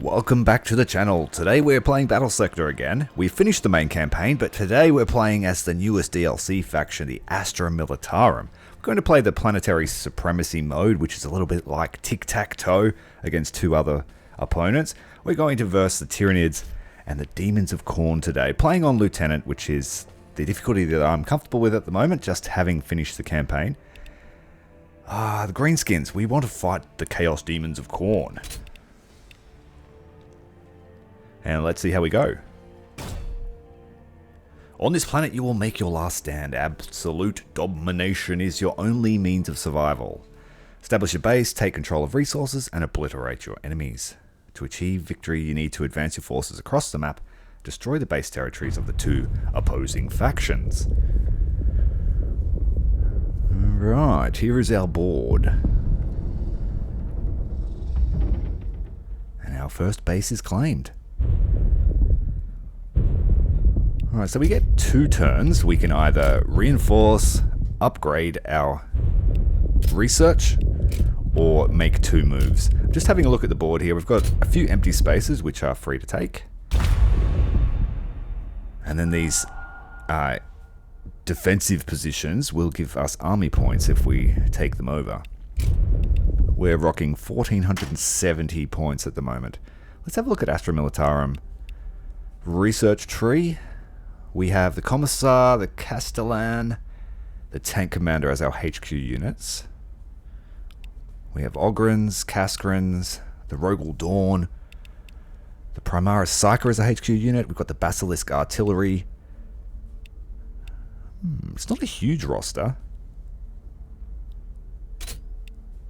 Welcome back to the channel. Today we're playing Battlesector again. We've finished the main campaign, but today we're playing as the newest DLC faction, the Astra Militarum. We're going to play the Planetary supremacy mode, which is a little bit like tic-tac-toe against two other opponents. We're going to verse the Tyranids and the Demons of Khorne today, playing on Lieutenant, which is the difficulty that I'm comfortable with at the moment, just having finished the campaign. The Greenskins, we want to fight the Chaos Demons of Khorne. And let's see how we go. On this planet you will make your last stand. Absolute domination is your only means of survival. Establish a base, take control of resources, and obliterate your enemies. To achieve victory you need to advance your forces across the map, destroy the base territories of the two opposing factions. Right, here is our board. And our first base is claimed. Alright, so we get 2 turns. We can either reinforce, upgrade our research, or make 2 moves. Just having a look at the board here, we've got a few empty spaces which are free to take. And then these defensive positions will give us army points if we take them over. We're rocking 1470 points at the moment. Let's have a look at Astra Militarum. Research tree. We have the Commissar, the Castellan, the Tank Commander as our HQ units. We have Ogrins, Cascarins, the Rogel Dawn, the Primaris Psyker as a HQ unit. We've got the Basilisk Artillery. It's not a huge roster.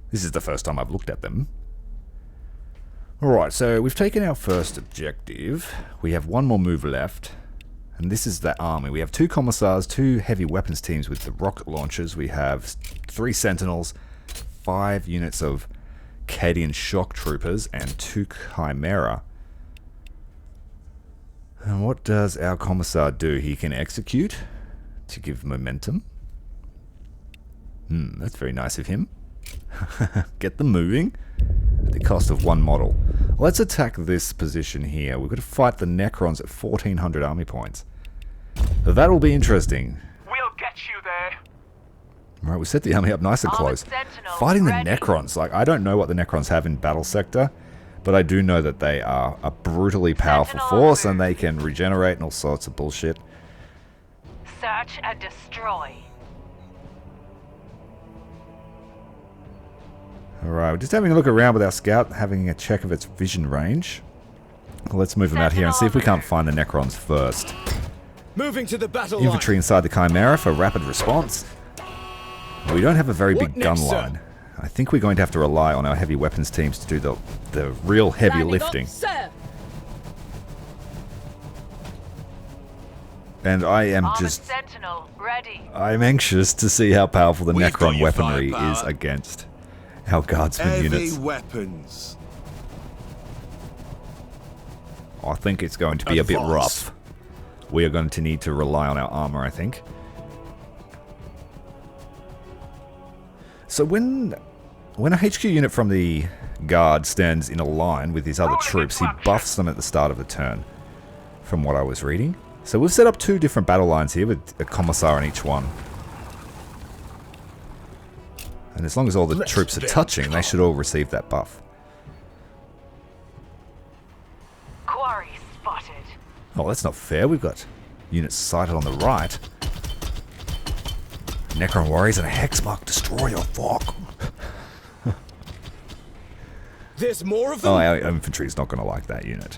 This is the first time I've looked at them. Alright, so we've taken our first objective. We have 1 more move left. And this is the army. We have 2 Commissars, 2 heavy weapons teams with the rocket launchers. We have 3 Sentinels, 5 units of Cadian shock troopers, and 2 Chimera. And what does our Commissar do? He can execute to give momentum. That's very nice of him. Get them moving at the cost of 1 model. Let's attack this position here. We've got to fight the Necrons at 1400 army points. That'll be interesting. We'll get you there. Right, we set the army up nice and close. Fighting the Necrons. Like, I don't know what the Necrons have in Battlesector, but I do know that they are a brutally powerful force and they can regenerate and all sorts of bullshit. Search and destroy. Alright, we're just having a look around with our scout, having a check of its vision range. Let's move them out here and see if we can't find the Necrons first. Moving to the battle Infantry line. inside the Chimera for rapid response. We don't have a very big gun line. I think we're going to have to rely on our heavy weapons teams to do the real heavy lifting. And I am just... I'm anxious to see how powerful the Necron weaponry is against our guardsman units. Heavy weapons. I think it's going to be a bit rough. We are going to need to rely on our armor, I think. So when a HQ unit from the guard stands in a line with his other troops, he buffs them at the start of the turn, from what I was reading. So we've set up 2 different battle lines here with a Commissar in each one. And as long as all the troops are touching, they should all receive that buff. Quarry spotted. Oh, that's not fair. We've got units sighted on the right. Necron Warriors and a Hexmark Destroyer. Fuck. There's more of them. Oh, our infantry's not going to like that unit.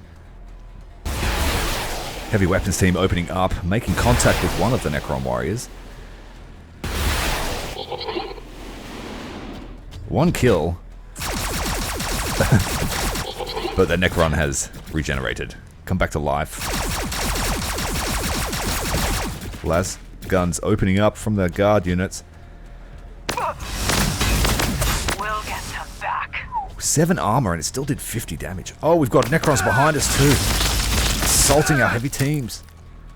Heavy weapons team opening up, making contact with one of the Necron Warriors. 1 kill. But the Necron has regenerated. Come back to life. Las guns opening up from the guard units. We'll get them back. 7 armor and it still did 50 damage. Oh, we've got Necrons behind us too. Assaulting our heavy teams.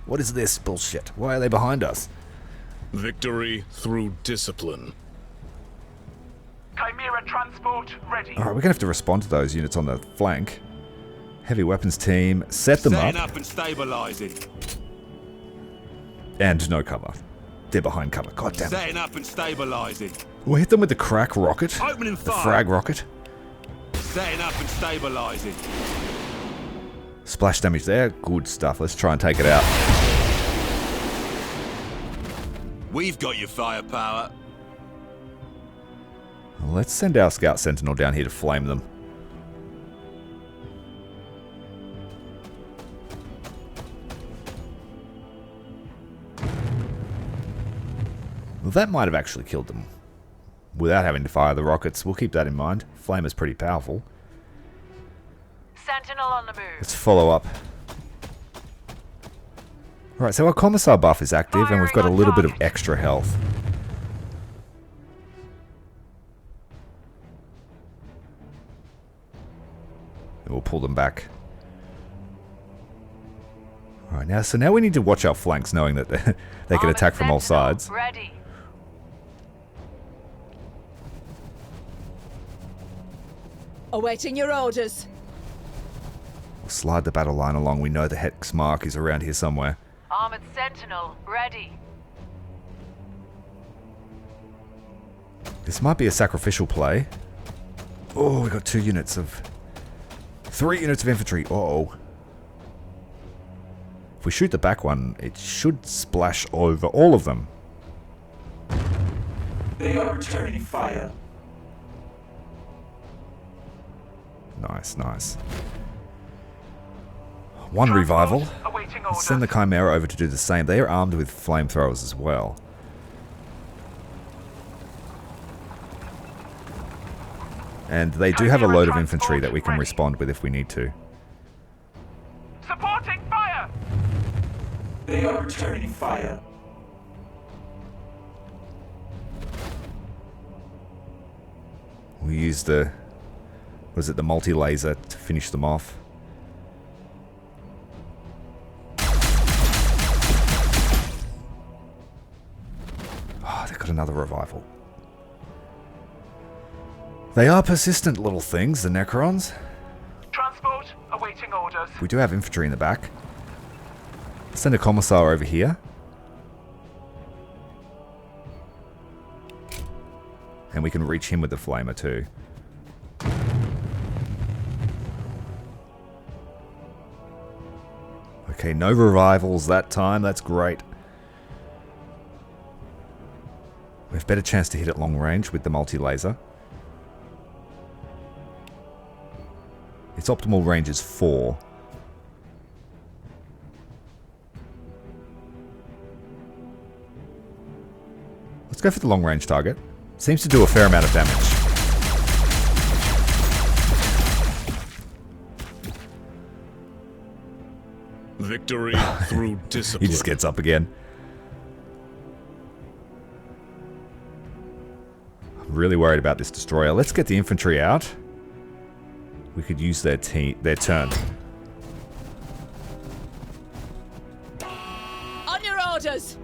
What is this bullshit? Why are they behind us? Victory through discipline. Chimera transport ready. Alright, we're going to have to respond to those units on the flank. Heavy weapons team, set them Setting up. up and stabilizing. And no cover. They're behind cover. God damn it. Setting up and stabilizing. We'll hit them with the crack rocket. Opening The fire. frag rocket. Setting up and stabilizing. Splash damage there. Good stuff. Let's try and take it out. We've got your firepower. Let's send our Scout Sentinel down here to flame them. Well, that might have actually killed them. Without having to fire the rockets. We'll keep that in mind. Flame is pretty powerful. Sentinel on the move. Let's follow up. Alright, so our Commissar buff is active and we've got a little bit of extra health. And we'll pull them back. Alright, now we need to watch our flanks, knowing that they can attack from all sides. Ready. Awaiting your orders. We'll slide the battle line along. We know the hex mark is around here somewhere. Armored Sentinel, ready. This might be a sacrificial play. Oh, we got 3 units of infantry. Uh-oh. If we shoot the back one, it should splash over all of them. They are returning fire. Nice, nice. One revival. Send the Chimera over to do the same. They are armed with flamethrowers as well. And they do have a load of infantry that we can respond with if we need to. Supporting fire! They are returning fire. We use the... was it the multi-laser to finish them off? Oh, they've got another revival. They are persistent little things, the Necrons. Transport awaiting orders. We do have infantry in the back. Send a Commissar over here. And we can reach him with the flamer too. Okay, no revivals that time. That's great. We have better chance to hit at long range with the multi-laser. Its optimal range is 4. Let's go for the long range target. Seems to do a fair amount of damage. Victory through discipline. He just gets up again. I'm really worried about this destroyer. Let's get the infantry out. We could use their turn. On your orders.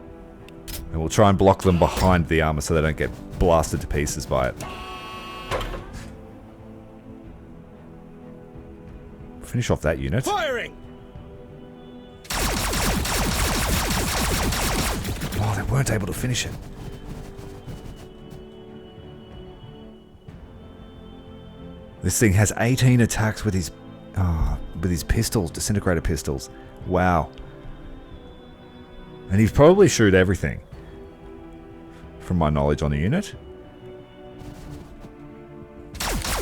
And we'll try and block them behind the armor so they don't get blasted to pieces by it. Finish off that unit. Firing! Oh, they weren't able to finish it. This thing has 18 attacks with his pistols, disintegrator pistols. Wow. And he'd probably shoot everything, from my knowledge on the unit.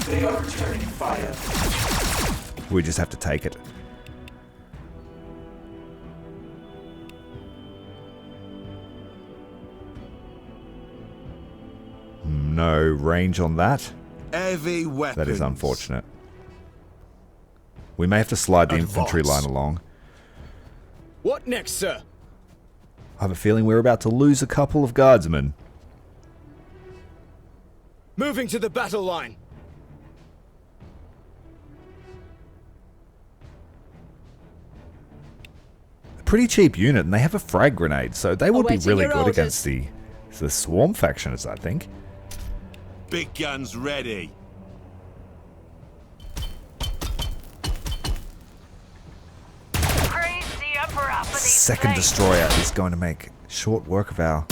They are returning fire. We just have to take it. No range on that. Heavy weapons. That is unfortunate. We may have to slide the infantry line along. What next, sir? I have a feeling we're about to lose a couple of guardsmen. Moving to the battle line. A pretty cheap unit, and they have a frag grenade, so they would be Awaiting really your good orders. against the swarm factions, I think. Big guns ready. Emperor for these Second plates. destroyer is going to make short work of our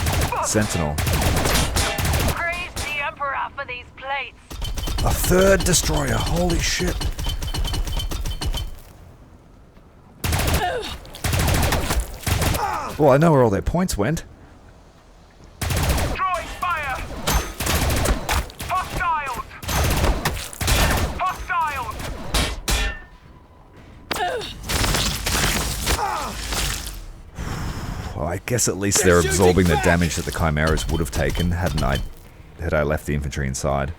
Sentinel. Praise the Emperor for these plates. A third destroyer, holy shit. Well, I know where all their points went. Drawing fire! Hostiles! Hostiles! Well, I guess at least they're absorbing the damage that the Chimeras would have taken had I left the infantry inside.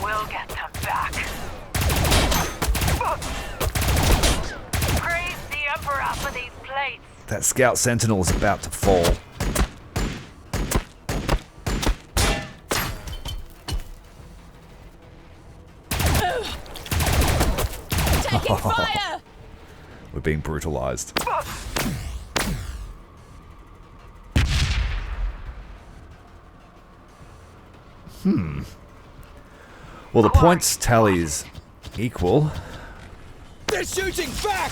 We'll get them back. Praise the Emperor for these plates. That scout sentinel is about to fall. Taking fire! We're being brutalized. Well, the points tally is equal. They're shooting back!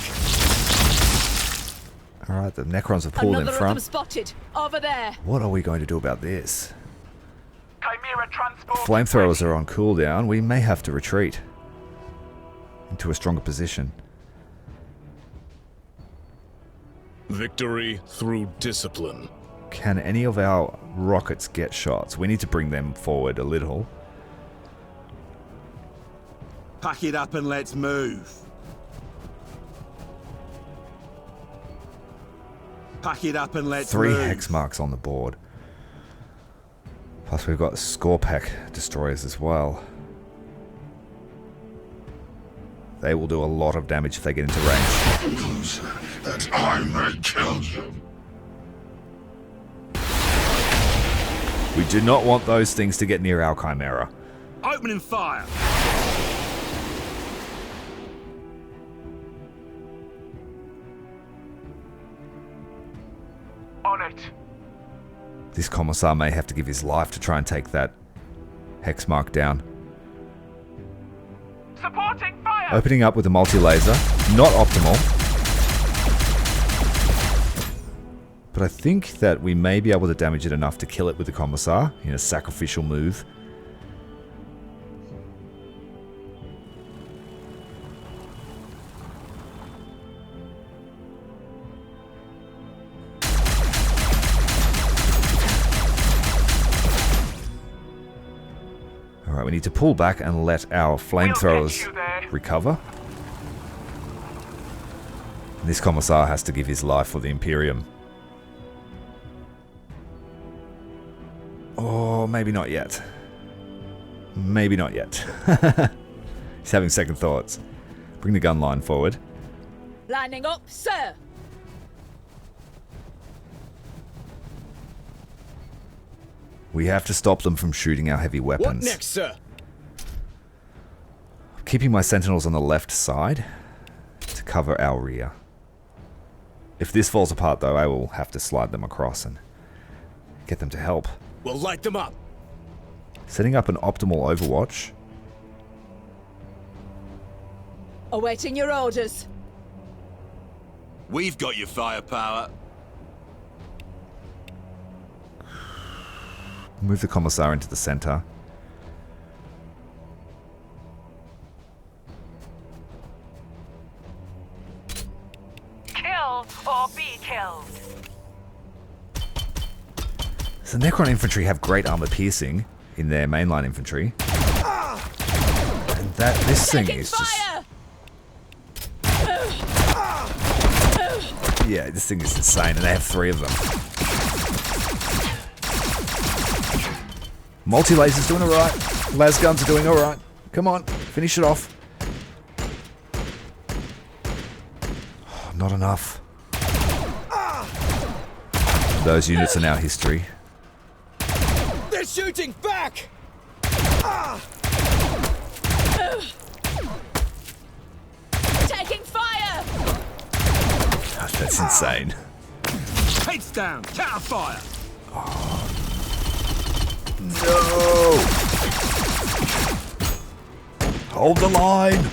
Alright, the Necrons have pulled Another in of them front. spotted. Over there. What are we going to do about this? Chimera transport. Flamethrowers are on cooldown. We may have to retreat into a stronger position. Victory through discipline. Can any of our rockets get shots? We need to bring them forward a little. Pack it up and let's move. Pack it up and let's 3 move. hex marks on the board. Plus we've got Scorpack destroyers as well. They will do a lot of damage if they get into range. That I may kill you. We do not want those things to get near our Chimera. Opening fire. On it. This Commissar may have to give his life to try and take that hex mark down. Supporting fire! Opening up with a multi-laser. Not optimal. But I think that we may be able to damage it enough to kill it with the Commissar in a sacrificial move. Alright, we need to pull back and let our flamethrowers you there. recover. This Commissar has to give his life for the Imperium. Oh, maybe not yet. Maybe not yet. He's having second thoughts. Bring the gun line forward. Lining up, sir. We have to stop them from shooting our heavy What weapons. next, sir? Keeping my sentinels on the left side to cover our rear. If this falls apart, though, I will have to slide them across and get them to help. We'll light them up. Setting up an optimal overwatch. Awaiting your orders. We've got your firepower. Move the Commissar into the center. Kill or be killed. So Necron infantry have great armor piercing in their mainline infantry. And this thing Taking is just... fire! Yeah, this thing is insane, and they have 3 of them. Multi-laser's doing alright. Las guns are doing alright. Come on, finish it off. Oh, not enough. Those units are now history. They're shooting back! Taking fire! That's insane. Heads down! Counterfire! No! Hold the line!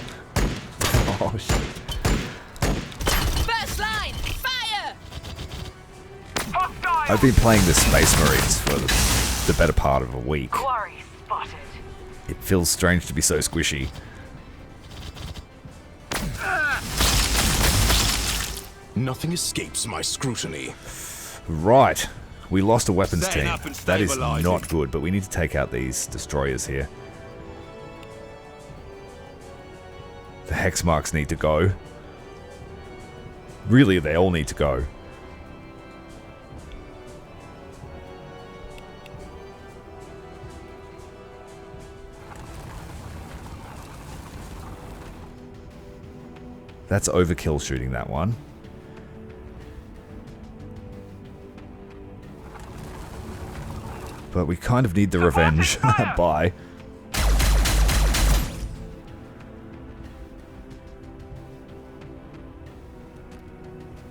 Oh, shit. First line, I've been playing the Space Marines for the better part of a week. Quarry spotted. It feels strange to be so squishy. Nothing escapes my scrutiny. Right. We lost a weapons Setting team. up and That is stabilizing. not good, but we need to take out these destroyers here. The hex marks need to go. Really, they all need to go. That's overkill shooting that one. But we kind of need the revenge. Bye.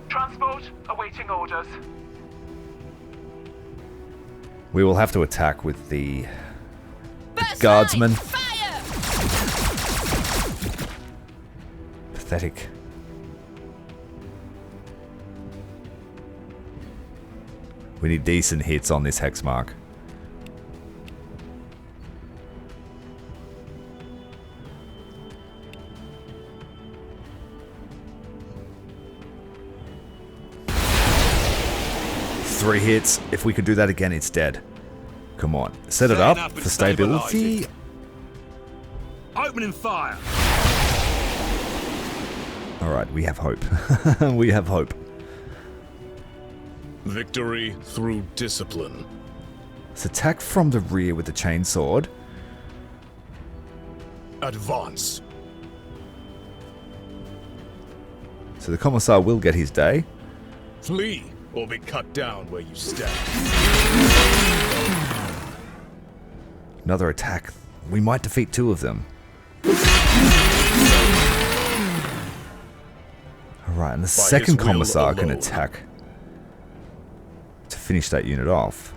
Transport awaiting orders. We will have to attack with the First guardsmen. line, fire! Pathetic. We need decent hits on this hex mark. Three hits. If we could do that again, it's dead. Come on. Set it Setting up up and for stability. stabilizing. Opening fire. Alright, we have hope. We have hope. Victory through discipline. Let's attack from the rear with the chainsword. Advance. So the commissar will get his day. Flee or be cut down where you stand. Another attack. We might defeat two of them. Alright, and the second will commissar can alone. attack to finish that unit off.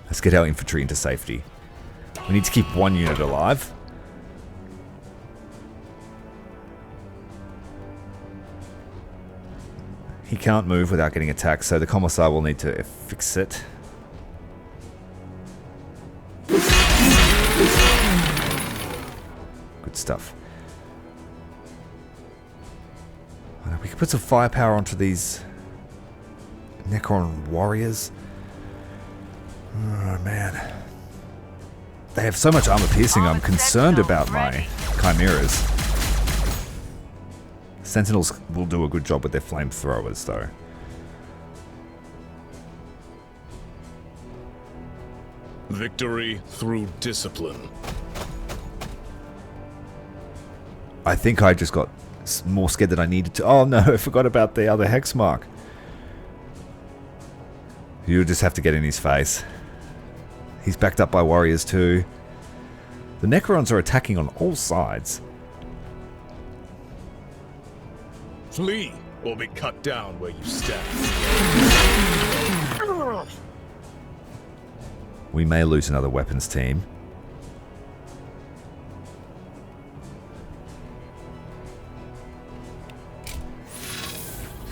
Let's get our infantry into safety. We need to keep one unit alive. He can't move without getting attacked, so the commissar will need to fix it. Good stuff. We can put some firepower onto these Necron warriors. Oh man. They have so much armor piercing, I'm concerned about my chimeras. Sentinels will do a good job with their flamethrowers, though. Victory through discipline. I think I just got more scared than I needed to. Oh no, I forgot about the other hex mark. You just have to get in his face. He's backed up by warriors too. The Necrons are attacking on all sides. Flee or be cut down where you stand. We may lose another weapons team.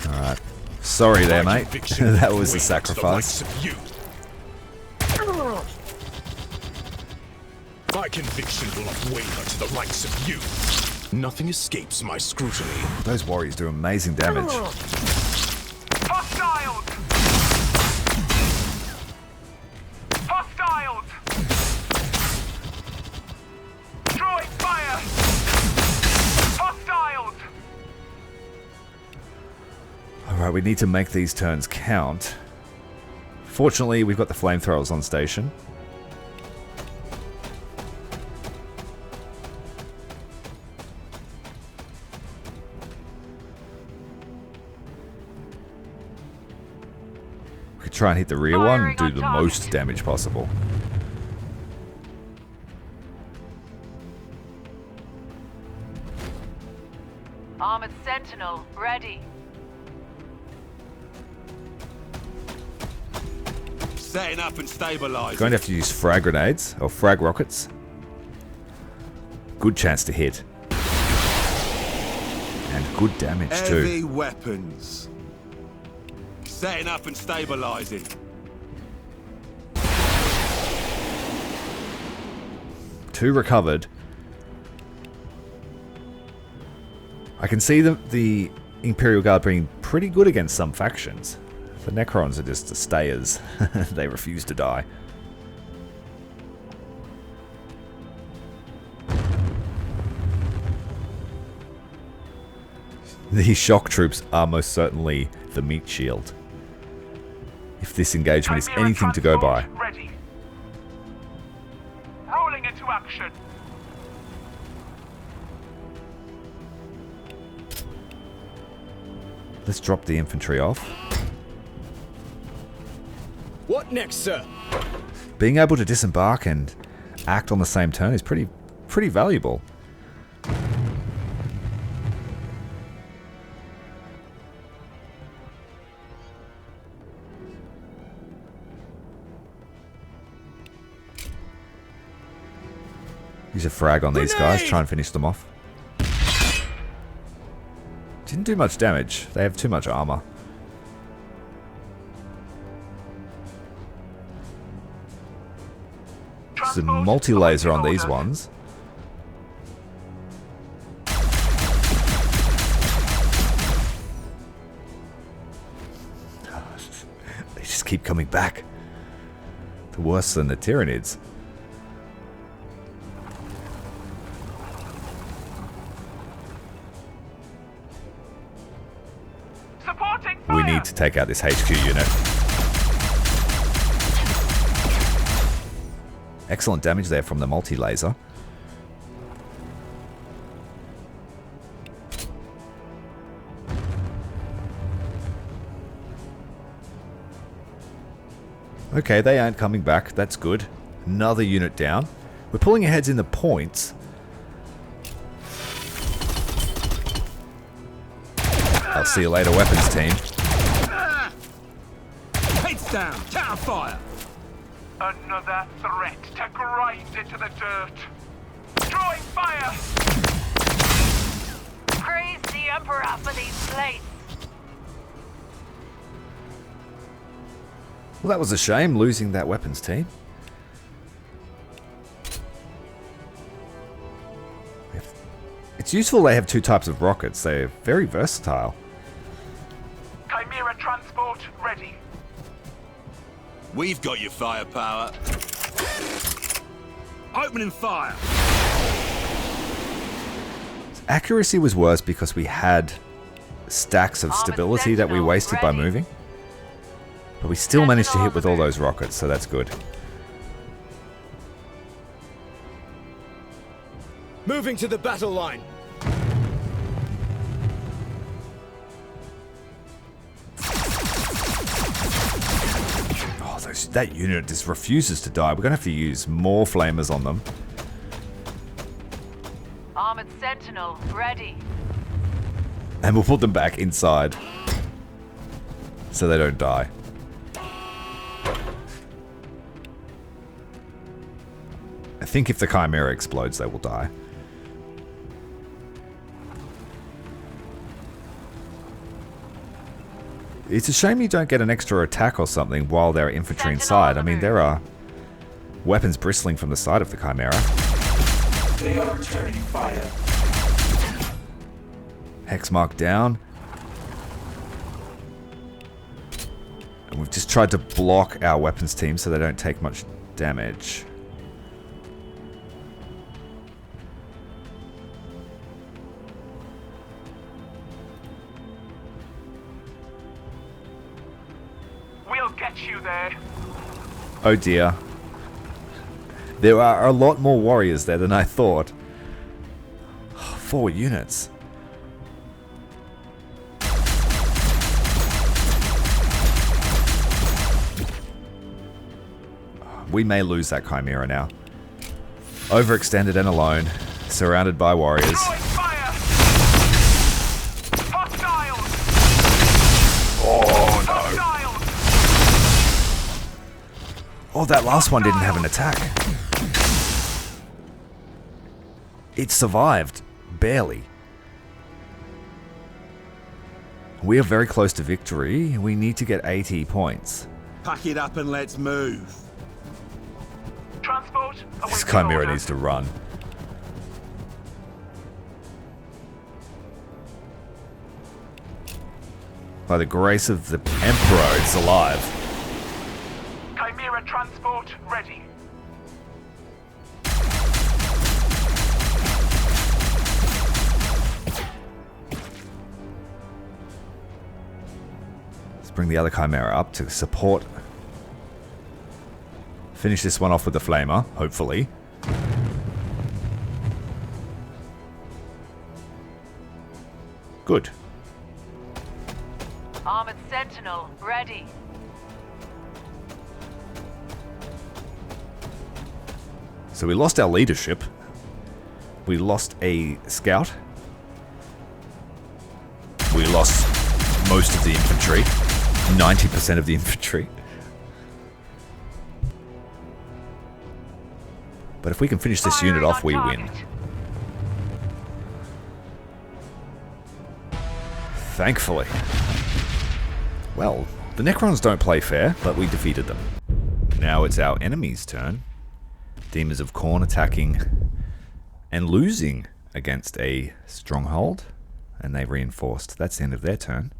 Alright. Sorry there, mate. That was a sacrifice. My conviction will not waver to the likes of you. Nothing escapes my scrutiny. Those warriors do amazing damage. Hostiles! Hostiles! Droid fire! Hostiles! Alright, we need to make these turns count. Fortunately, we've got the flamethrowers on station. We could try and hit the rear one and do the most damage possible. Armored Sentinel, ready. Setting up and stabilizing. Going to have to use frag grenades, or frag rockets. Good chance to hit. And good damage too. Heavy weapons. Setting up and stabilizing. Two recovered. I can see the Imperial Guard being pretty good against some factions. The Necrons are just the stayers. They refuse to die. These shock troops are most certainly the meat shield. If this engagement is Chimera anything to go by. transport ready. Rolling into action. Let's drop the infantry off. What next, sir? Being able to disembark and act on the same turn is pretty valuable. Use a frag on these guys, try and finish them off. Didn't do much damage. They have too much armor. Some multi-laser on these ones. They just keep coming back. They're worse than the Tyranids. Supporting fire. We need to take out this HQ unit. Excellent damage there from the multi-laser. Okay, they aren't coming back. That's good. Another unit down. We're pulling ahead in the points. I'll see you later, weapons team. Heads down. Counter fire. Another threat to grind into the dirt. Drawing fire. Praise the Emperor for these plates. Well, that was a shame, losing that weapons team. It's useful they have two types of rockets. They're very versatile. Chimera transport ready. We've got your firepower. Opening fire. Accuracy was worse because we had stacks of stability that we wasted by moving. But we still managed to hit with all those rockets, so that's good. Moving to the battle line. Oh, that unit just refuses to die. We're going to have to use more flamers on them. Armored Sentinel ready. And we'll put them back inside so they don't die. I think if the Chimera explodes, they will die. It's a shame you don't get an extra attack or something while there are infantry inside. I mean, there are weapons bristling from the side of the Chimera. They are returning fire. Hex mark down. And we've just tried to block our weapons team so they don't take much damage. We'll get you there. Oh dear. There are a lot more warriors there than I thought. 4 units. We may lose that Chimera now. Overextended and alone. Surrounded by warriors. Drawing fire. Hostiles. Oh no. Hostiles. Oh, that last one didn't have an attack. It survived. Barely. We are very close to victory. We need to get 80 points. Pack it up and let's move. Transport, This awaiting Chimera orders. needs to run. By the grace of the Emperor, it's alive. Chimera transport ready. Let's bring the other Chimera up to support. Finish this one off with the Flamer, hopefully. Good. Armored Sentinel, ready. So we lost our leadership. We lost a scout. We lost most of the infantry. 90% of the infantry. But if we can finish this unit off, we win. Thankfully. Well, the Necrons don't play fair, but we defeated them. Now it's our enemy's turn. Demons of Khorne attacking and losing against a stronghold. And they reinforced. That's the end of their turn.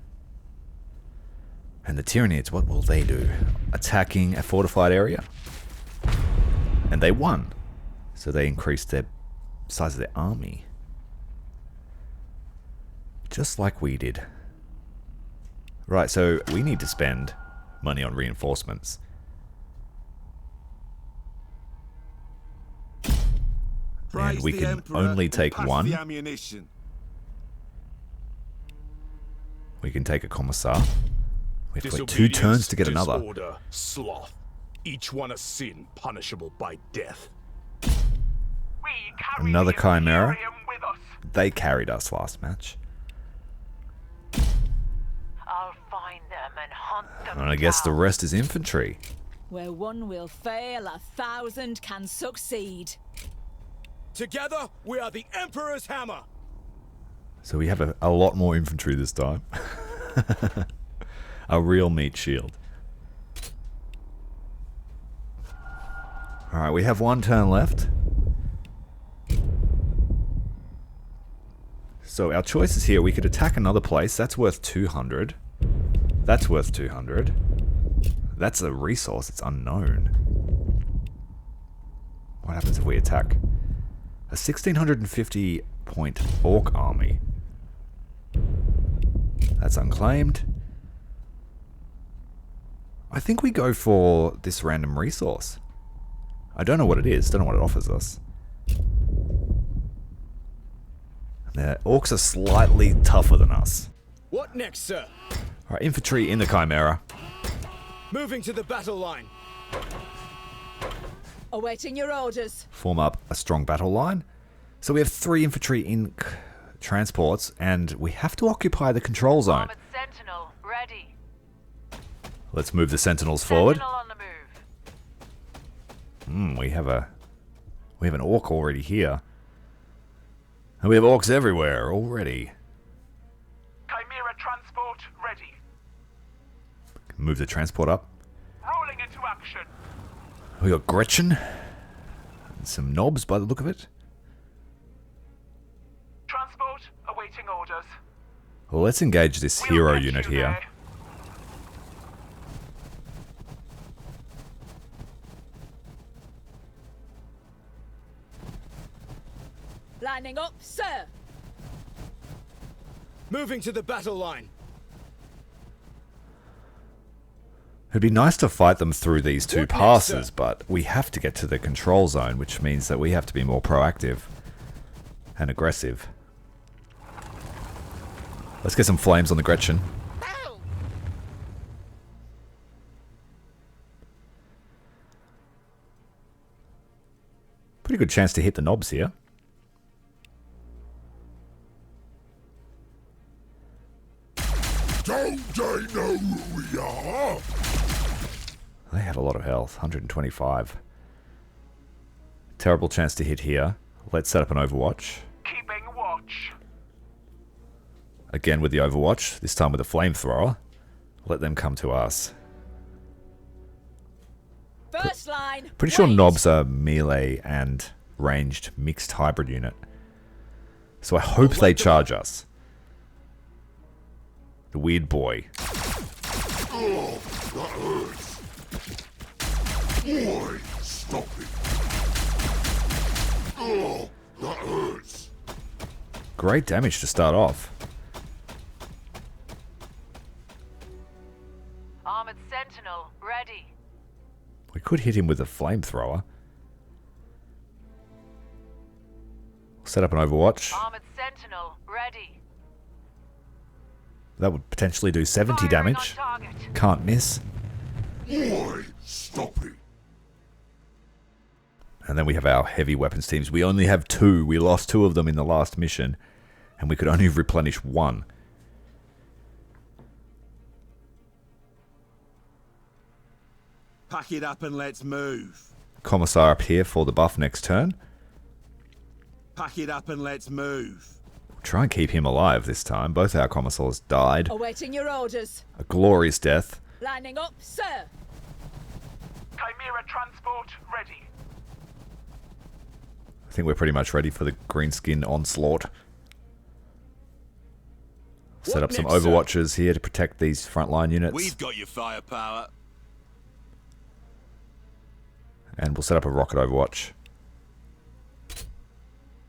And the Tyranids, what will they do? Attacking a fortified area. And they won. So they increased their size of their army. Just like we did. Right, so we need to spend money on reinforcements. And we can only take one. We can take a commissar. We have to wait 2 turns to get another. Disorder, sloth. Each one a sin punishable by death. We carry Another the Chimera. Imperium with us. They carried us last match. I'll find them and hunt them And I guess the down. rest is infantry. Where one will fail, 1,000 can succeed. Together, we are the Emperor's hammer. So we have a lot more infantry this time. A real meat shield. Alright, we have 1 turn left. So our choices here, we could attack another place. That's worth 200. That's worth 200. That's a resource. It's unknown. What happens if we attack a 1,650 point Ork army? That's unclaimed. I think we go for this random resource. I don't know what it is. Don't know what it offers us. The Orks are slightly tougher than us. What next, sir? Alright, infantry in the Chimera. Moving to the battle line. Awaiting your orders. Form up a strong battle line. So we have 3 infantry in transports, and we have to occupy the control zone. Armored Sentinel, ready. Let's move the Sentinels forward. Sentinel on the move. We have an Ork already here. And we have Orks everywhere already. Chimera transport ready. Move the transport up. Rolling into action. We got Gretchen. And some knobs by the look of it. Transport awaiting orders. Well, let's engage this We'll hero get unit you here. there. Lining up, sir. Moving to the battle line. It'd be nice to fight them through these 2 What next, passes, sir? but we have to get to the control zone, which means that we have to be more proactive and aggressive. Let's get some flames on the Gretchen. Pretty good chance to hit the knobs here. Don't I know who we are? They have a lot of health, 125. Terrible chance to hit here. Let's set up an overwatch. Keeping watch. Again with the Overwatch, this time with a flamethrower. Let them come to us. First line. Pretty sure wait. Nobs are melee and ranged mixed hybrid unit. So I hope they charge us. The weird boy. Oh, that hurts. Boy, stop it. Oh, that hurts. Great damage to start off. Armored Sentinel, ready. We could hit him with a flamethrower. Set up an Overwatch. Armored Sentinel, ready. That would potentially do 70 Firing damage. on target. Can't miss. Boy, stop it. And then we have our heavy weapons teams. We only have 2. We lost 2 of them in the last mission. And we could only replenish 1. Pack it up and let's move. Commissar up here for the buff next turn. Pack it up and let's move. Try and keep him alive this time. Both our commissars died. Awaiting your orders. A glorious death. Lining up, sir. Chimera transport, ready. I think we're pretty much ready for the greenskin onslaught. Set What up some next, sir? Overwatchers here to protect these frontline units. We've got your firepower. And we'll set up a rocket Overwatch.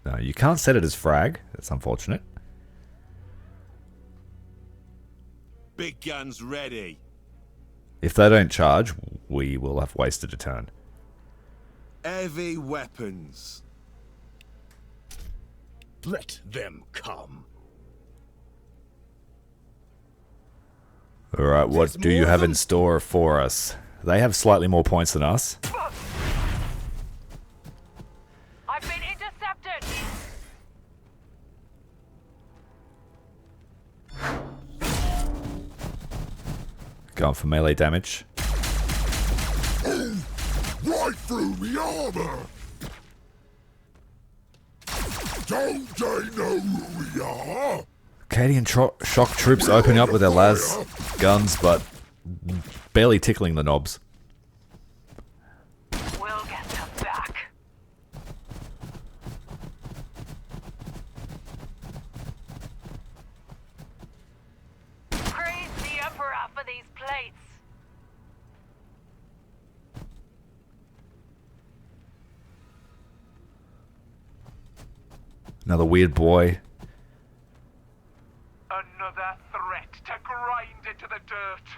No, you can't set it as frag. That's unfortunate. Big guns ready. If they don't charge, we will have wasted a turn. Heavy weapons. Let them come. Alright, what There's do you more have of in them? store for us? They have slightly more points than us. I've been intercepted. Going for melee damage. Right through me armor. Don't they know who we are? Acadian shock troops opening up with their las guns, but barely tickling the knobs. We'll get them back. Praise the Emperor for these plates. Another weird boy. Another threat to grind into the dirt.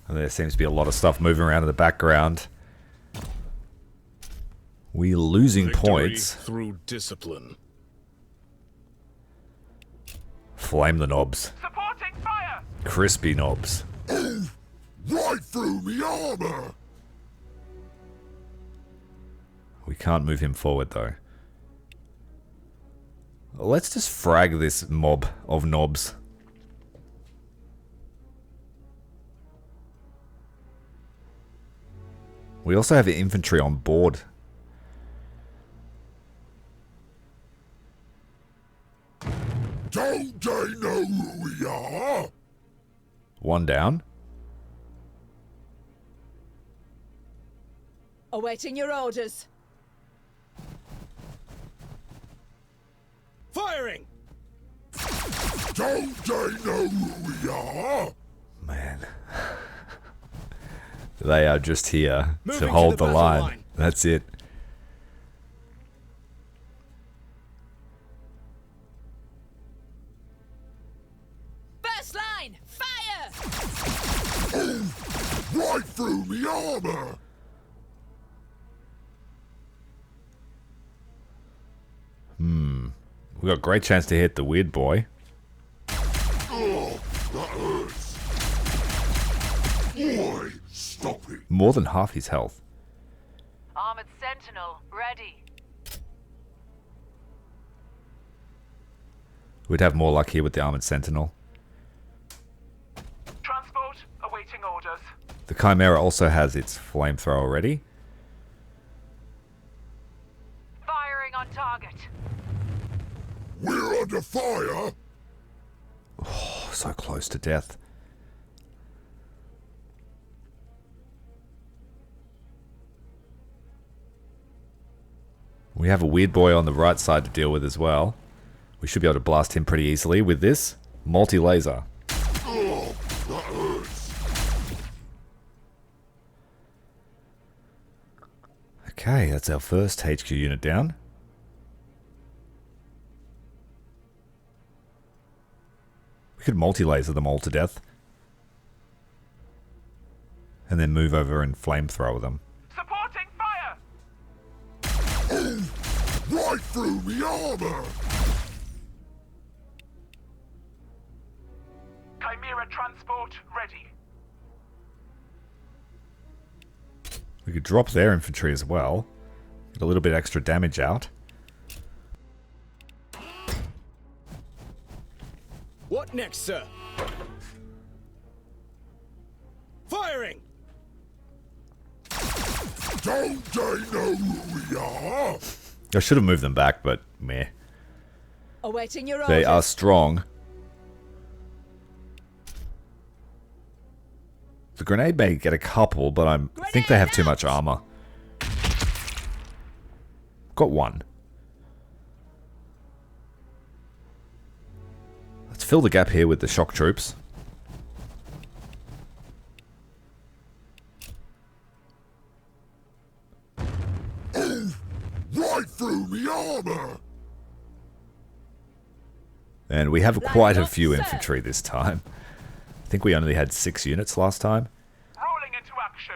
And there seems to be a lot of stuff moving around in the background. We're losing Victory points. through discipline. Flame the knobs. Supporting fire. Crispy knobs. Right through me armor. We can't move him forward though. Let's just frag this mob of knobs. We also have infantry on board. Don't they know who we are? One down. Awaiting your orders. Firing! Don't they know who we are? Man. They are just here Moving to to hold the the battle line. line. That's it. First line, fire! Right through me armor. We got a great chance to hit the weird boy. Oh, that hurts. Boy, stop it. More than half his health. Armored Sentinel, ready. We'd have more luck here with the Armored Sentinel. Transport, awaiting orders. The Chimera also has its flamethrower ready. Firing on target. We're under fire! Oh, so close to death. We have a weird boy on the right side to deal with as well. We should be able to blast him pretty easily with this multi-laser. Oh, that hurts. Okay, that's our first HQ unit down. We could multi-laser them all to death. And then move over and flamethrower them. Supporting fire! Right through me armor! Chimera transport ready. We could drop their infantry as well. Get a little bit extra damage out. What next, sir? Firing! Don't they know who we are? I should have moved them back, but meh. Awaiting your They orders. are strong. The grenade may get a couple, but I think they have too much armor. Got one. Let's fill the gap here with the shock troops. Right through me armor! And we have quite a up, few sir. infantry this time. I think we only had 6 units last time. Rolling into action.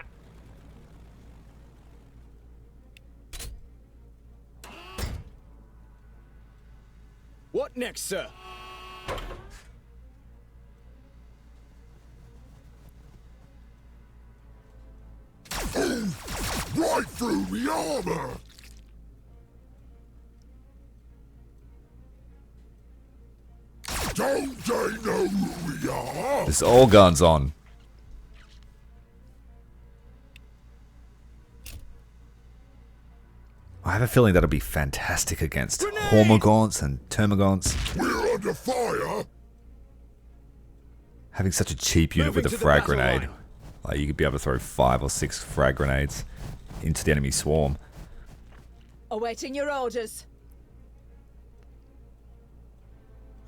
What next, sir? Right through me armor! Don't they know who we are? It's all guns on. I have a feeling that'll be fantastic against Hormagaunts and Termagants. We're under fire! Having such a cheap unit Moving with a to the frag battle grenade. line. Like, you could be able to throw 5 or 6 frag grenades into the enemy swarm. Awaiting your orders.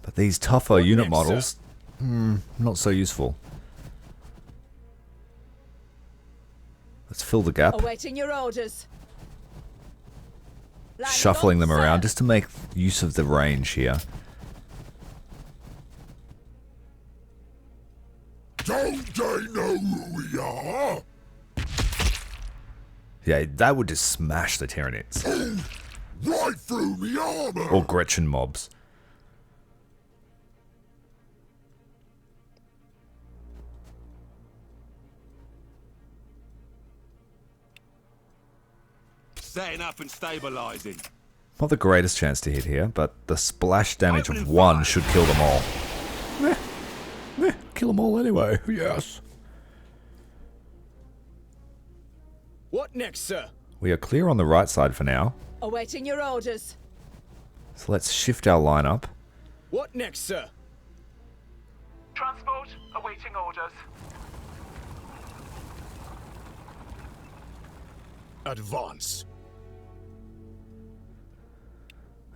But these tougher What unit next, models, not so useful. Let's fill the gap. Awaiting your orders. Landing Shuffling on, them around sir. just to make use of the range here. Don't they know who we are? Yeah, that would just smash the Tyranids. Right through me armor! Or Gretchen mobs. Setting up and stabilizing. Not the greatest chance to hit here, but the splash damage Opening of 1 fire. should kill them all. Kill them all anyway, yes. What next, sir? We are clear on the right side for now, Awaiting your orders. so let's shift our line up. What next, sir? Transport awaiting orders. Advance.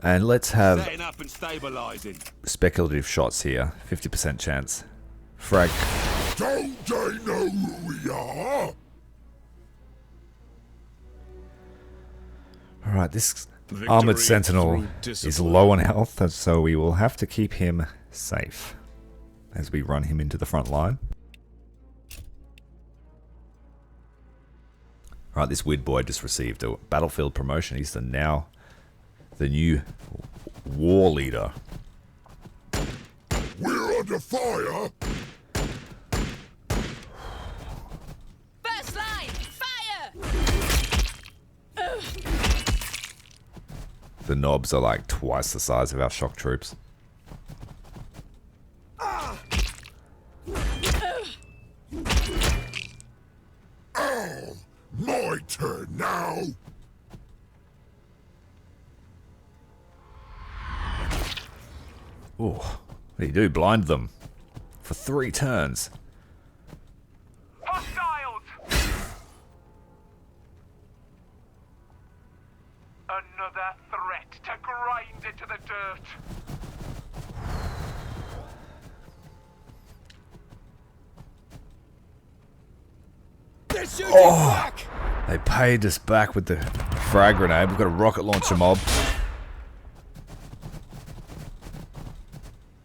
And let's have Setting up and stabilizing. speculative shots here. 50% chance. Frag. Don't they know who we are? Alright, this Victory armored sentinel through is discipline. low on health, so we will have to keep him safe as we run him into the front line. Alright, this weird boy just received a battlefield promotion. He's now the new war leader. We're under fire! First line, fire! The knobs are like twice the size of our shock troops. My turn now! Oh, what do you do? Blind them for 3 turns. Hostiles! Another threat to grind into the dirt. Back! They paid us back with the frag grenade. We've got a rocket launcher mob.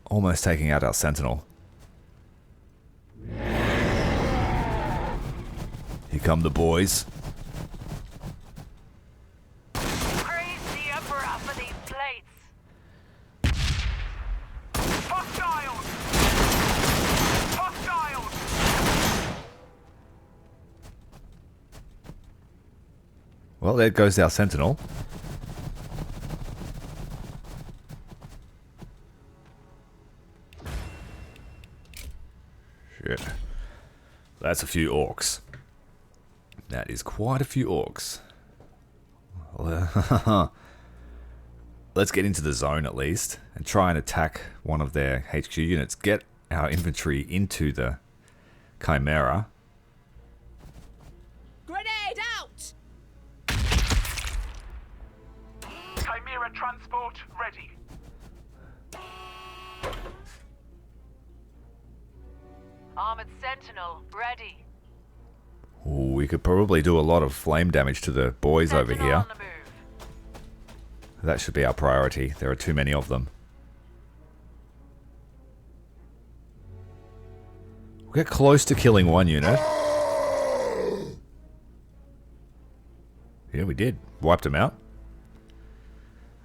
Almost taking out our sentinel. Here come the boys. Praise the Emperor for these plates. Hostiles! Hostiles! Well, there goes our sentinel. Shit. That's a few orcs. That is quite a few orcs. Well, let's get into the zone at least and try and attack one of their HQ units. Get our infantry into the Chimera. Grenade out! Chimera transport ready. Armored Sentinel ready. Ooh, we could probably do a lot of flame damage to the boys over Sentinel here. on the move. That should be our priority. There are too many of them. We'll get close to killing one unit. Yeah, we did. Wiped him out.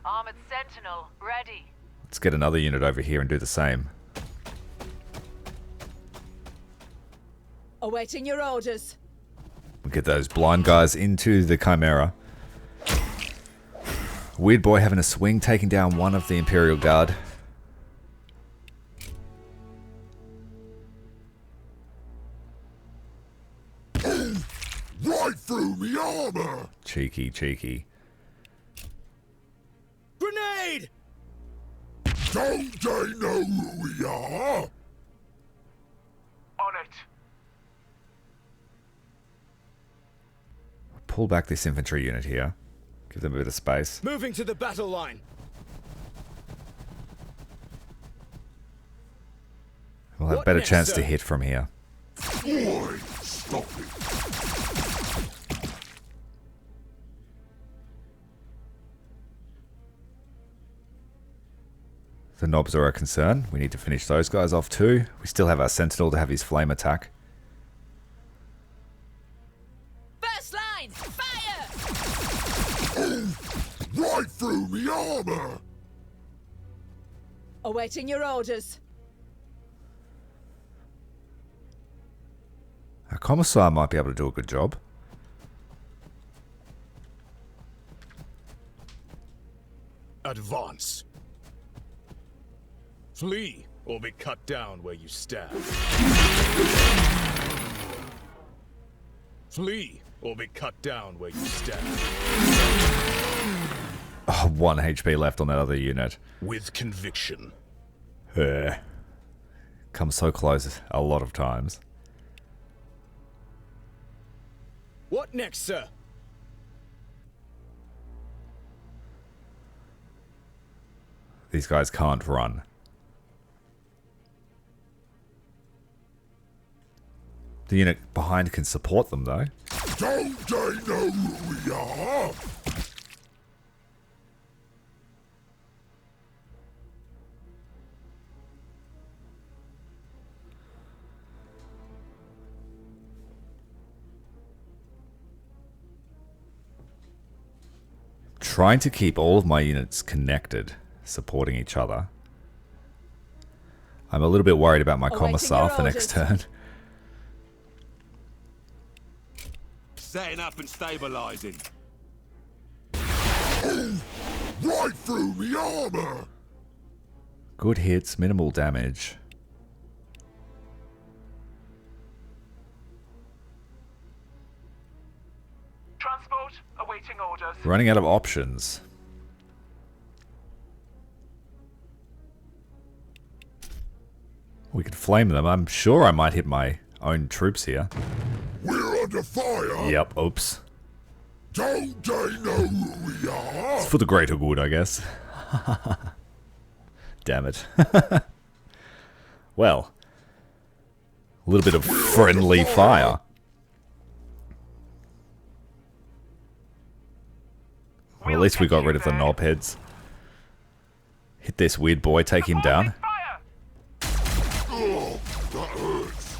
Armored Sentinel ready. Let's get another unit over here and do the same. Awaiting your orders. We'll get those blind guys into the Chimera. Weird boy having a swing, taking down one of the Imperial Guard. Right through me armor! Cheeky, cheeky. Grenade! Don't they know who we are? On it. Pull back this infantry unit here. Give them a bit of space. Moving to the battle line. We'll have a What better next, chance sir? to hit from here. Boy, stop it. The knobs are a concern. We need to finish those guys off too. We still have our sentinel to have his flame attack. First line, fire! Right through me armor! Awaiting your orders. Our commissar might be able to do a good job. Advance. Flee or be cut down where you stand. Flee or be cut down where you stand. Oh, 1 HP left on that other unit. With conviction. Come so close a lot of times. What next, sir? These guys can't run. The unit behind can support them though. Don't they know who we are? Trying to keep all of my units connected, supporting each other. I'm a little bit worried about my Awaiting commissar your for next orders. turn. Setting up and stabilizing. Right through me armor! Good hits, minimal damage. Transport awaiting orders. Running out of options. We could flame them. I'm sure I might hit my own troops here. We're under fire. Yep, oops. Don't they know who we are? It's for the greater good, I guess. Damn it. Well, a little bit of friendly fire. Well, at least we got rid of the knobheads. Hit this weird boy, take him down. Oh, that hurts.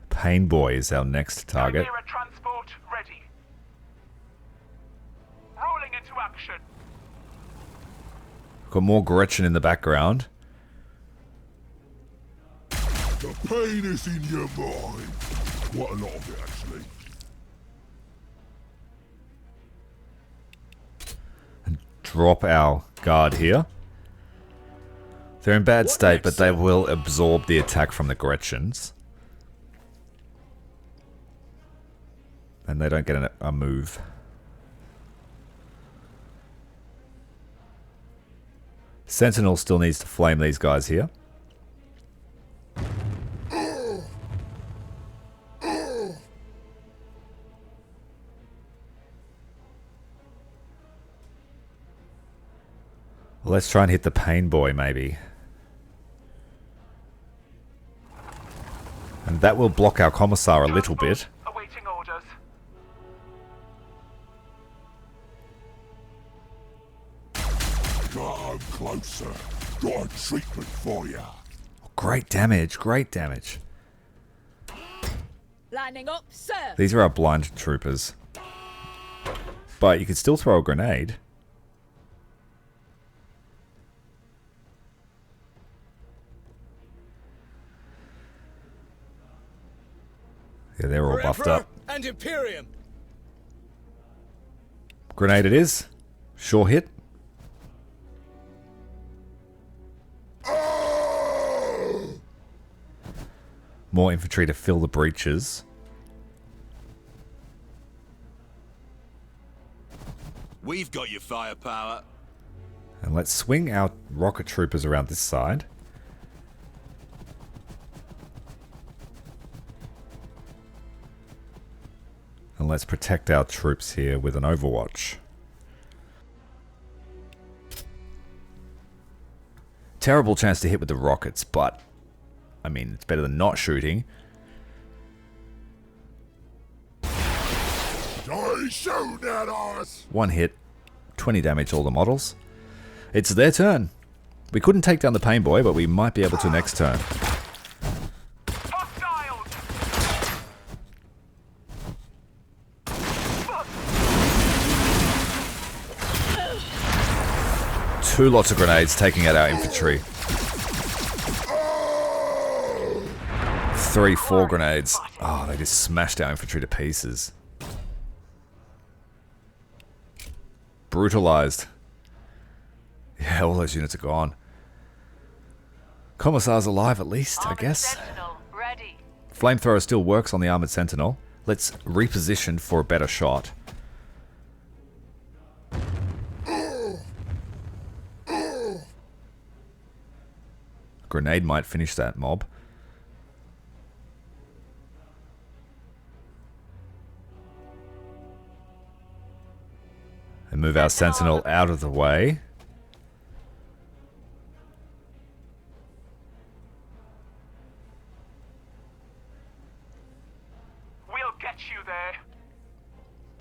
Pain Boy is our next target. Chimera transport ready. Rolling into action. Got more Gretchen in the background. The pain is in your mind. What a lot of it, actually. Drop our guard here. They're in bad state, but they will absorb the attack from the Gretchens. And they don't get a move. Sentinel still needs to flame these guys here. Let's try and hit the Pain Boy, maybe. And that will block our Commissar a little bit. Awaiting orders. Come closer. Got a treatment for ya. Great damage, great damage. Lining up, sir. These are our blind troopers. But you can still throw a grenade. Yeah, they're all buffed up. And Imperium. Grenade it is. Sure hit. More infantry to fill the breaches. We've got your firepower. And let's swing our rocket troopers around this side. And let's protect our troops here with an overwatch. Terrible chance to hit with the rockets, but I mean, it's better than not shooting. They shoot at us. One hit, 20 damage all the models. It's their turn. We couldn't take down the Pain Boy, but we might be able to next turn. Hostiles! Two lots of grenades taking out our infantry. 3, 4 grenades. Oh, they just smashed our infantry to pieces. Brutalized. Yeah, all those units are gone. Commissar's alive at least, I guess. Sentinel ready. Flamethrower still works on the Armored Sentinel. Let's reposition for a better shot. Grenade might finish that mob. And move our Sentinel out of the way. We'll get you there.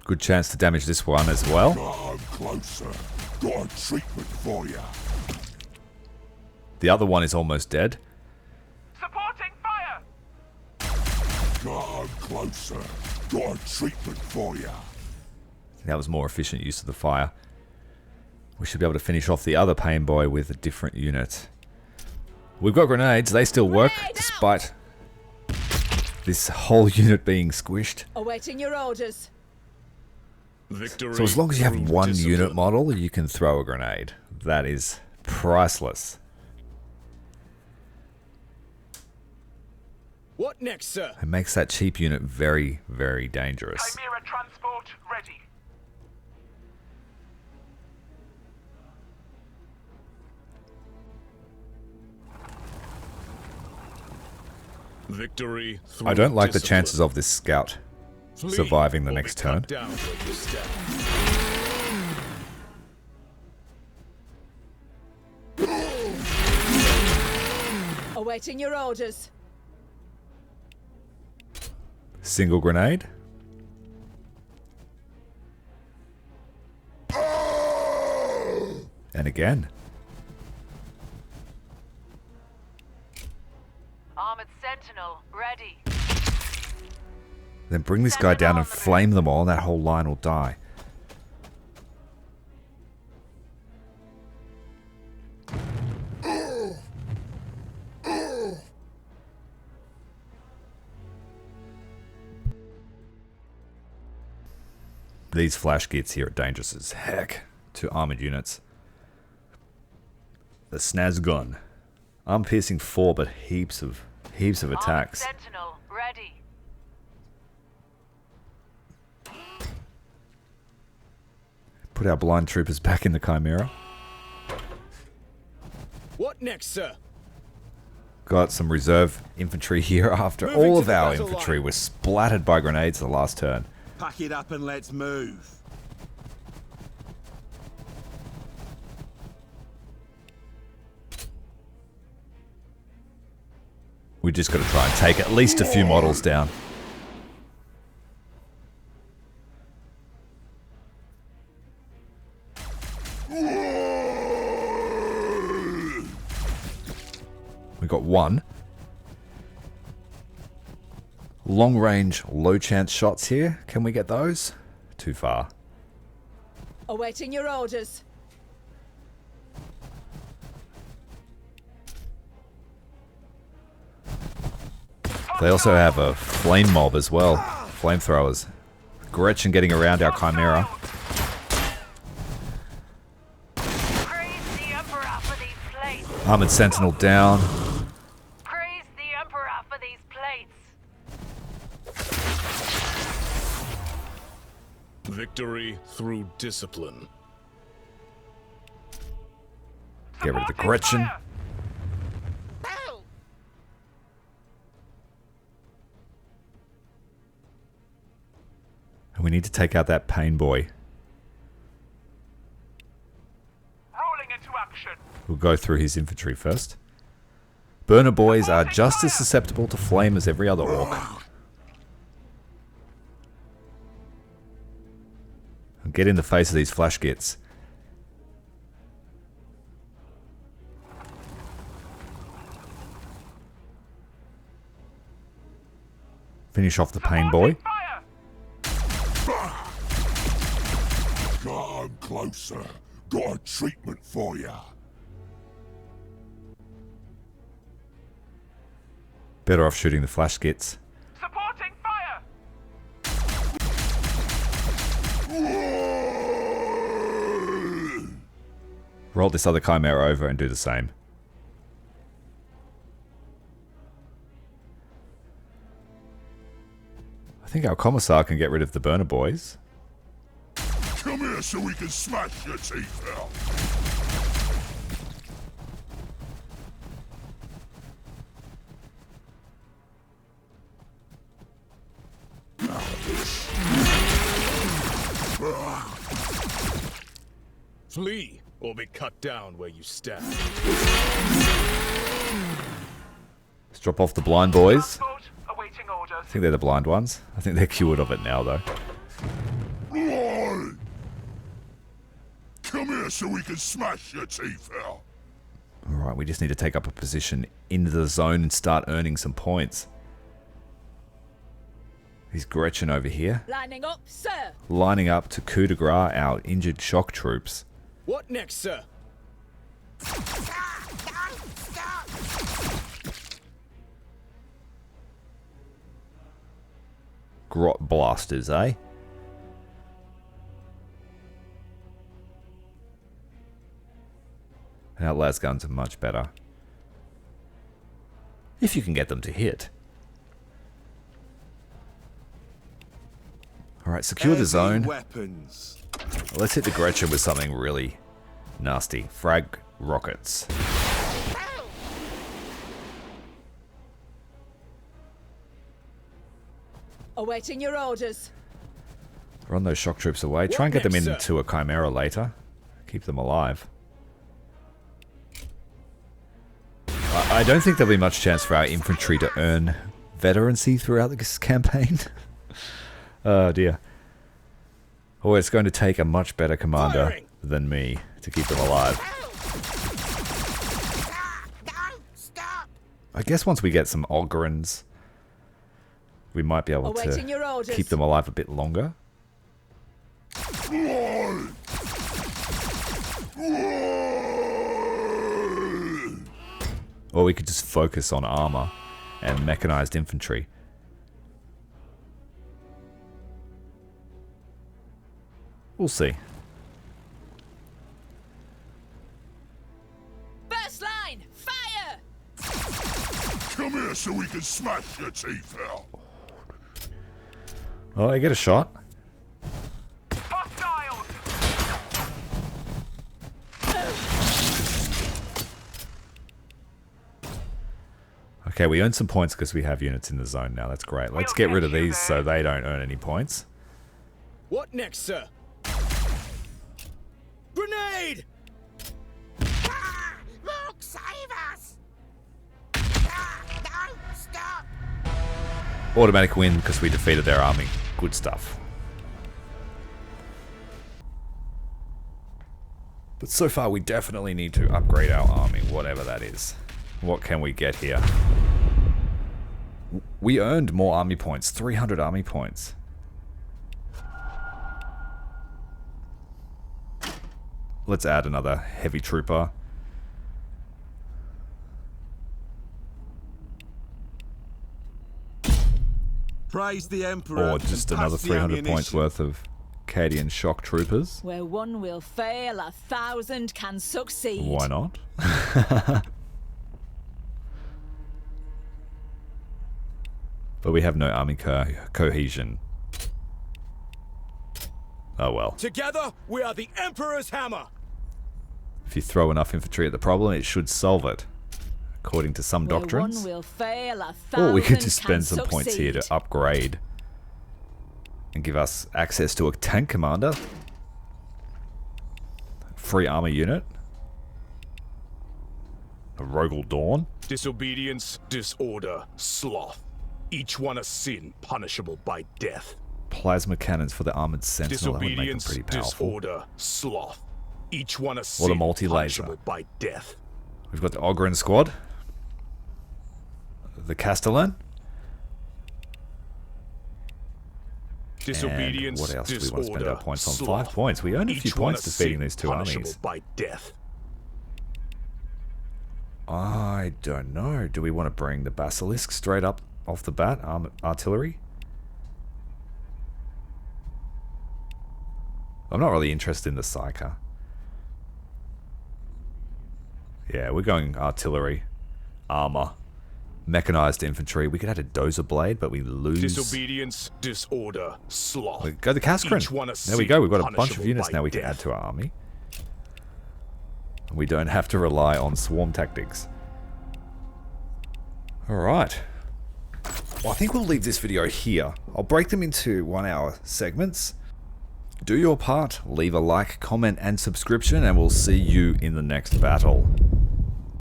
Good chance to damage this one as well. Come closer. Got a treatment for ya. The other one is almost dead. Supporting fire! Come closer. Got a treatment for ya. That was more efficient use of the fire. We should be able to finish off the other Pain Boy with a different unit. We've got grenades. They still work despite this whole unit being squished. Awaiting your orders. Victory. So as long as you have through one discipline. unit model, you can throw a grenade. That is priceless. What next, sir? It makes that cheap unit very, very dangerous. Chimera transport ready. Victory through I don't like the discipline. chances of this scout Flee surviving the or next be cut turn. down where you stand. Awaiting your orders. Single grenade. And again. Armored Sentinel, ready. Then bring this guy down and flame them all, and that whole line will die. These flash kits here are dangerous as heck to armored units. The Snaz gun. Arm piercing 4, but heaps of attacks. Armored Sentinel, ready. Put our blind troopers back in the Chimera. What next, sir? Got some reserve infantry here after Moving all to of the our battle infantry line. was splattered by grenades the last turn. Pack it up and let's move. We just got to try and take at least a few models down. We got one. Long range, low chance shots here. Can we get those? Too far. Awaiting your orders. They also have a flame mob as well. Flamethrowers. Gretchen getting around our Chimera. Praise the Emperor for these plates. Armored Sentinel down. Praise the Emperor for these plates. Victory through discipline. Get rid of the Supporting Gretchen. fire. And we need to take out that pain boy. Rolling into action. We'll go through his infantry first. Burner boys are just as susceptible to flame as every other orc. Get in the face of these flash gits. Finish off the pain boy. Fire. Come closer. Got a treatment for ya. Better off shooting the flash gits. Supporting fire. Roll this other Chimera over and do the same. I think our Commissar can get rid of the burner boys. Come here so we can smash your teeth out. Flee or be cut down where you stand. Let's drop off the blind boys. Transport, awaiting orders. I think they're the blind ones. I think they're cured of it now, though. Oi! Come here so we can smash your teeth out. Alright, we just need to take up a position in the zone and start earning some points. Here's Gretchen over here, Lining up, sir. lining up to coup de grace our injured shock troops. What next, sir? Grot blasters, eh? And our las guns are much better. If you can get them to hit. Alright, secure the Heavy zone. Weapons. Let's hit the Gretchen with something really nasty. Frag rockets. Awaiting your orders. Run those shock troops away. Try and get them next, sir? into a Chimera later. Keep them alive. I don't think there'll be much chance for our infantry to earn veterancy throughout this campaign. Oh dear. Oh, it's going to take a much better commander Firing! than me to keep them alive. I guess once we get some Ogrins, we might be able Awaiting your to orders. keep them alive a bit longer. Or we could just focus on armor and mechanized infantry. We'll see. First line, fire! Come here so we can smash your teeth out. Oh, I get a shot. Hostiles! Okay, we earned some points because we have units in the zone now. That's great. Let's get rid of these so they don't earn any points. What next, sir? Grenade! Look, save us! No, stop! Automatic win because we defeated their army. Good stuff. But so far we definitely need to upgrade our army, whatever that is. What can we get here? We earned more army points, 300 army points. Let's add another heavy trooper. Praise the Emperor. Or just and another pass the 300 points ammunition. worth of Cadian shock troopers. Where one will fail, 1,000 can succeed. Why not? But we have no army cohesion. Oh well. Together, we are the Emperor's hammer! If you throw enough infantry at the problem, it should solve it. According to some Where doctrines. one will fail, Or we could 1,000 just can spend some points here to succeed. upgrade. And give us access to a tank commander. Free armor unit. A Rogel Dawn. Disobedience, disorder, sloth. Each one a sin punishable by death. Plasma cannons for the armored sentinel. That would make them Disobedience, pretty powerful. disorder, sloth. Each one a Or the sin multi-laser. punishable by death. We've got the Ogren squad. The Castellan. Disobedience, And what else do we want to spend disorder, our points on? sloth. 5 points. We earned a few Each one points a defeating sin these two punishable armies. by death. I don't know. Do we want to bring the Basilisk straight up off the bat? Artillery? I'm not really interested in the Psyker. Yeah, we're going artillery, armor, mechanized infantry. We could add a dozer blade, but we lose. Disobedience, disorder, sloth. Go the Kaskrin. Each one a There we sin go. We've got a bunch of punishable units by now we can death. add to our army. We don't have to rely on swarm tactics. Alright. Well, I think we'll leave this video here. I'll break them into 1 hour segments. Do your part, leave a like, comment and subscription, and we'll see you in the next battle.